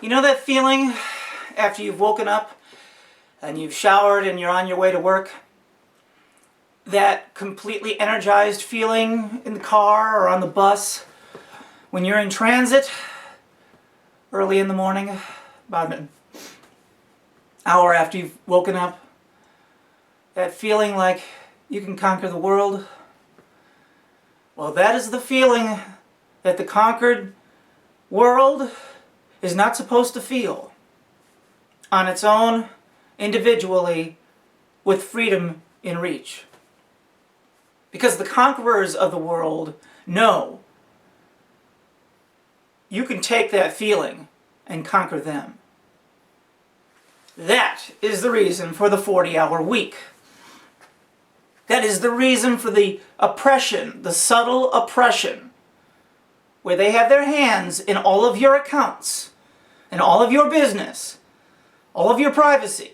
You know that feeling after you've woken up and you've showered and you're on your way to work? That completely energized feeling in the car or on the bus when you're in transit early in the morning, about an hour after you've woken up? That feeling like you can conquer the world? Well, that is the feeling that the conquered world is not supposed to feel on its own, individually, with freedom in reach. Because the conquerors of the world know you can take that feeling and conquer them. That is the reason for the 40-hour week. That is the reason for the oppression, the subtle oppression, where they have their hands in all of your accounts, and all of your business, all of your privacy.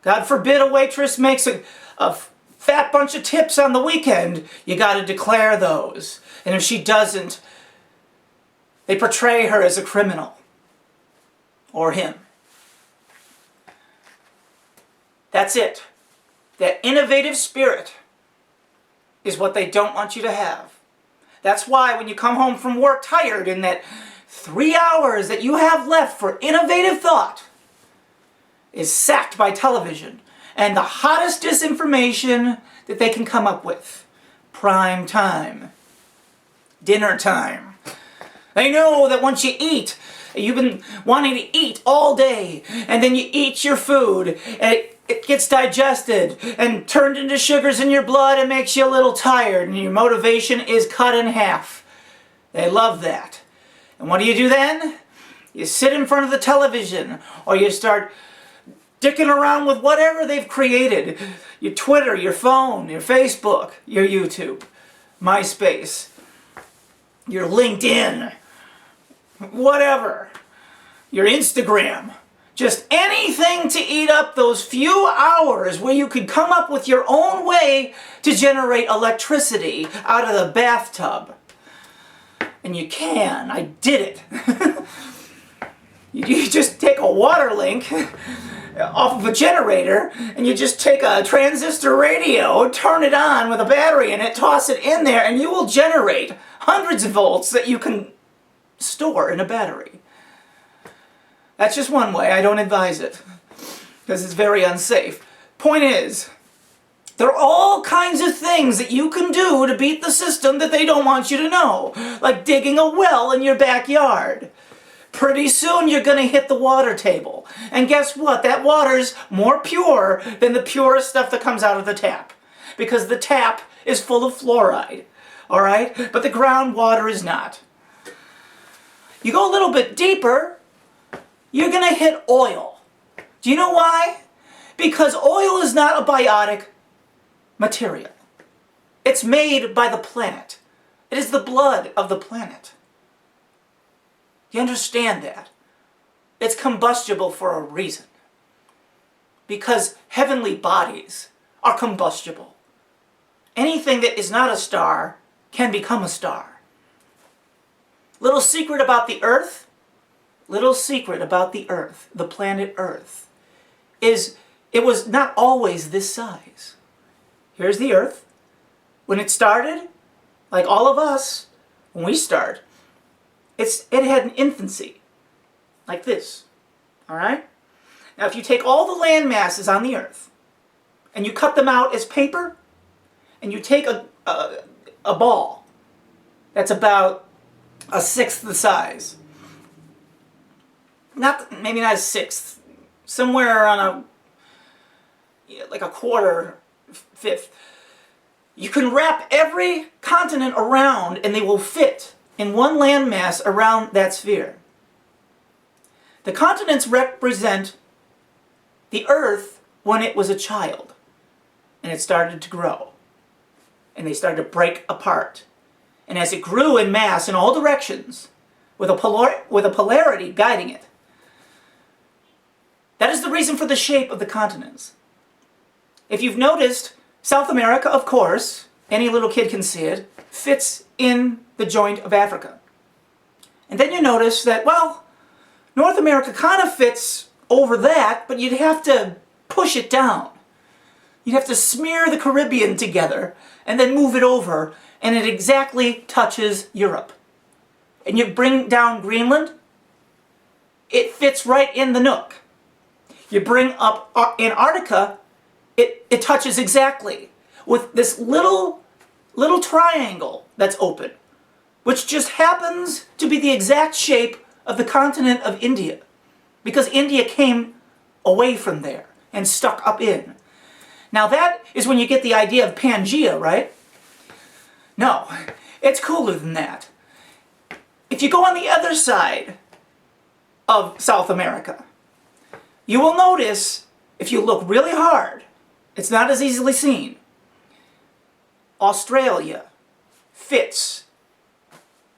God forbid a waitress makes a fat bunch of tips on the weekend, you gotta declare those. And if she doesn't, they portray her as a criminal. Or him. That's it. That innovative spirit is what they don't want you to have. That's why when you come home from work tired in that 3 hours that you have left for innovative thought is sacked by television and the hottest disinformation that they can come up with. Prime time. Dinner time. They know that once you eat, you've been wanting to eat all day, and then you eat your food, and it gets digested and turned into sugars in your blood and makes you a little tired, and your motivation is cut in half. They love that. And what do you do then? You sit in front of the television, or you start dicking around with whatever they've created. Your Twitter, your phone, your Facebook, your YouTube, MySpace, your LinkedIn, whatever, your Instagram. Just anything to eat up those few hours where you could come up with your own way to generate electricity out of the bathtub. And you can. I did it. You just take a water link off of a generator, and you just take a transistor radio, turn it on with a battery in it, toss it in there, and you will generate hundreds of volts that you can store in a battery. That's just one way. I don't advise it, because it's very unsafe. Point is, there are all kinds of things that you can do to beat the system that they don't want you to know, like digging a well in your backyard. Pretty soon you're going to hit the water table. And guess what? That water's more pure than the purest stuff that comes out of the tap. Because the tap is full of fluoride. Alright? But the groundwater is not. You go a little bit deeper, you're going to hit oil. Do you know why? Because oil is not a biotic material. It's made by the planet. It is the blood of the planet. You understand that? It's combustible for a reason. Because heavenly bodies are combustible. Anything that is not a star can become a star. Little secret about the Earth, the planet Earth, is it was not always this size. Here's the Earth. When it started, like all of us, when we start, it had an infancy, like this, alright? Now if you take all the land masses on the Earth, and you cut them out as paper, and you take a ball that's about a sixth the size, maybe not a sixth, somewhere on like a quarter, fifth, you can wrap every continent around and they will fit in one landmass around that sphere. The continents represent the Earth when it was a child, and it started to grow, and they started to break apart. And as it grew in mass in all directions, with a polarity guiding it, that is the reason for the shape of the continents. If you've noticed, South America, of course, any little kid can see it, fits in the joint of Africa. And then you notice that, well, North America kind of fits over that, but you'd have to push it down. You'd have to smear the Caribbean together and then move it over, and it exactly touches Europe. And you bring down Greenland, it fits right in the nook. You bring up Antarctica, it touches exactly with this little triangle that's open, which just happens to be the exact shape of the continent of India, because India came away from there and stuck up in. Now that is when you get the idea of Pangea, right? No, it's cooler than that. If you go on the other side of South America, you will notice, if you look really hard, it's not as easily seen. Australia fits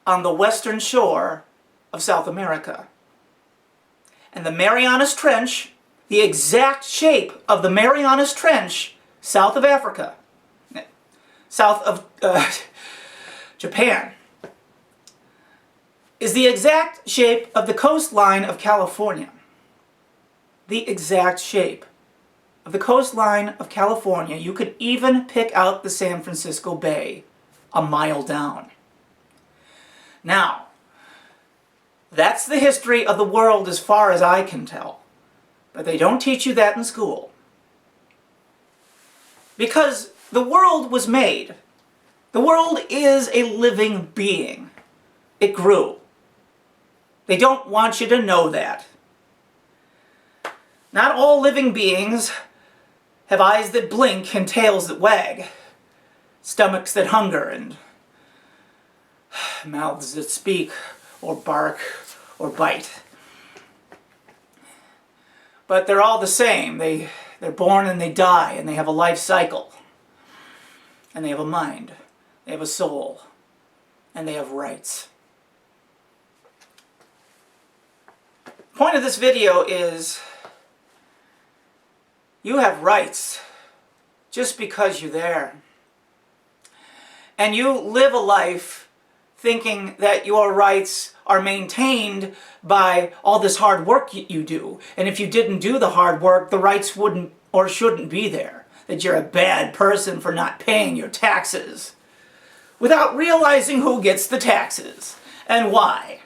on the western shore of South America. And the Marianas Trench, the exact shape of the Marianas Trench, south of Africa, south of Japan, is the exact shape of the coastline of California. The exact shape of the coastline of California. You could even pick out the San Francisco Bay a mile down. Now, that's the history of the world as far as I can tell. But they don't teach you that in school. Because the world was made. The world is a living being. It grew. They don't want you to know that. Not all living beings have eyes that blink and tails that wag, stomachs that hunger and mouths that speak or bark or bite. But they're all the same. They're born and they die, and they have a life cycle. And they have a mind. They have a soul. And they have rights. The point of this video is you have rights just because you're there. And you live a life thinking that your rights are maintained by all this hard work you do. And if you didn't do the hard work, the rights wouldn't or shouldn't be there. That you're a bad person for not paying your taxes. Without realizing who gets the taxes and why.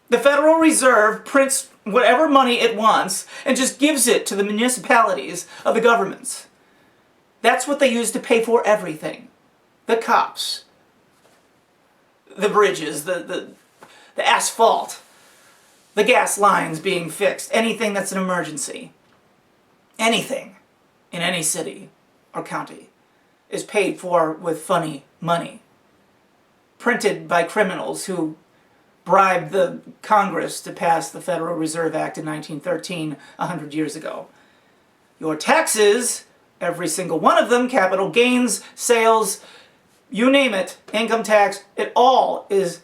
The Federal Reserve prints whatever money it wants and just gives it to the municipalities of the governments. That's what they use to pay for everything. The cops, the bridges, the asphalt, the gas lines being fixed, anything that's an emergency. Anything in any city or county is paid for with funny money. Printed by criminals who bribed the Congress to pass the Federal Reserve Act in 1913, 100 years ago. Your taxes, every single one of them, capital gains, sales, you name it, income tax, it all is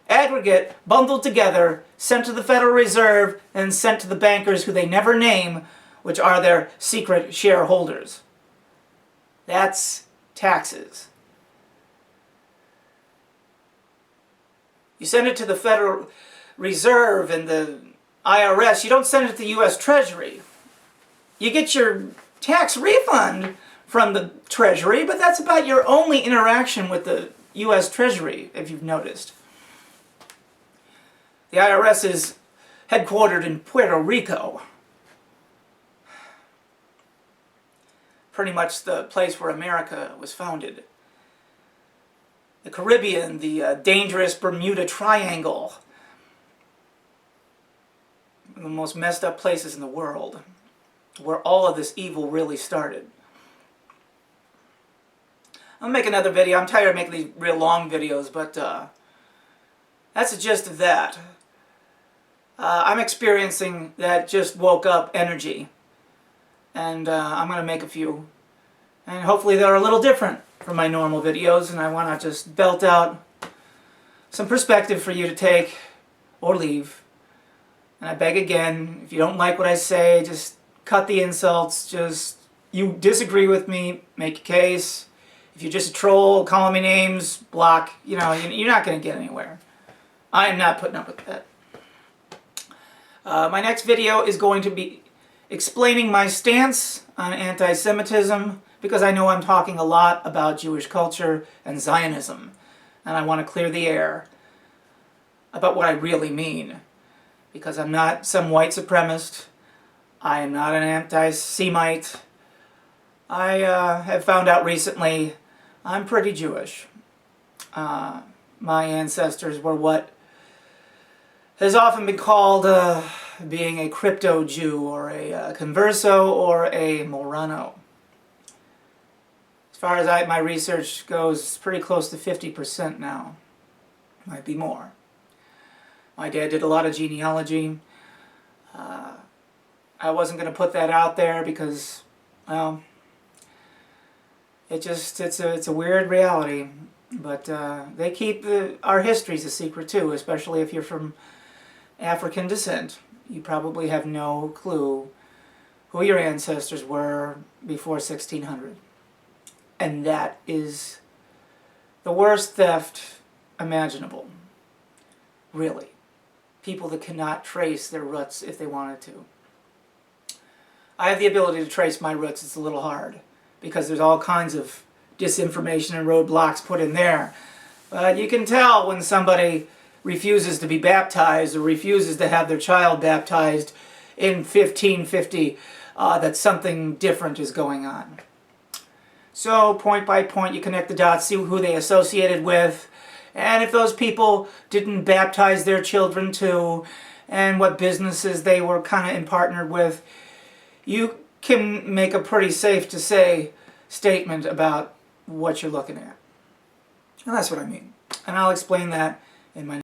aggregate, bundled together, sent to the Federal Reserve, and sent to the bankers who they never name, which are their secret shareholders. That's taxes. You send it to the Federal Reserve and the IRS. You don't send it to the U.S. Treasury. You get your tax refund from the Treasury, but that's about your only interaction with the U.S. Treasury, if you've noticed. The IRS is headquartered in Puerto Rico. Pretty much the place where America was founded. The Caribbean, the dangerous Bermuda Triangle. One of the most messed up places in the world, where all of this evil really started. I'll make another video. I'm tired of making these real long videos, but that's the gist of that. I'm experiencing that just woke up energy. And I'm going to make a few. And hopefully they're a little different from my normal videos, and I want to just belt out some perspective for you to take or leave. And I beg again, if you don't like what I say, just cut the insults. Just, you disagree with me, make a case. If you're just a troll, calling me names, block, you're not going to get anywhere. I am not putting up with that. My next video is going to be explaining my stance on anti-Semitism, because I know I'm talking a lot about Jewish culture and Zionism, and I want to clear the air about what I really mean, because I'm not some white supremacist. I am not an anti-Semite. I have found out recently I'm pretty Jewish. My ancestors were what has often been called being a crypto-Jew, or a converso, or a Morano. As far as my research goes, it's pretty close to 50% now. Might be more. My dad did a lot of genealogy. I wasn't going to put that out there because, well, it's a weird reality. But they keep our histories a secret too, especially if you're from African descent. You probably have no clue who your ancestors were before 1600. And that is the worst theft imaginable. Really. People that cannot trace their roots if they wanted to. I have the ability to trace my roots. It's a little hard because there's all kinds of disinformation and roadblocks put in there. But you can tell when somebody refuses to be baptized or refuses to have their child baptized in 1550 that something different is going on. So point by point you connect the dots, see who they associated with, and if those people didn't baptize their children too, and what businesses they were kind of in partner with, you can make a pretty safe to say statement about what you're looking at. And that's what I mean. And I'll explain that in my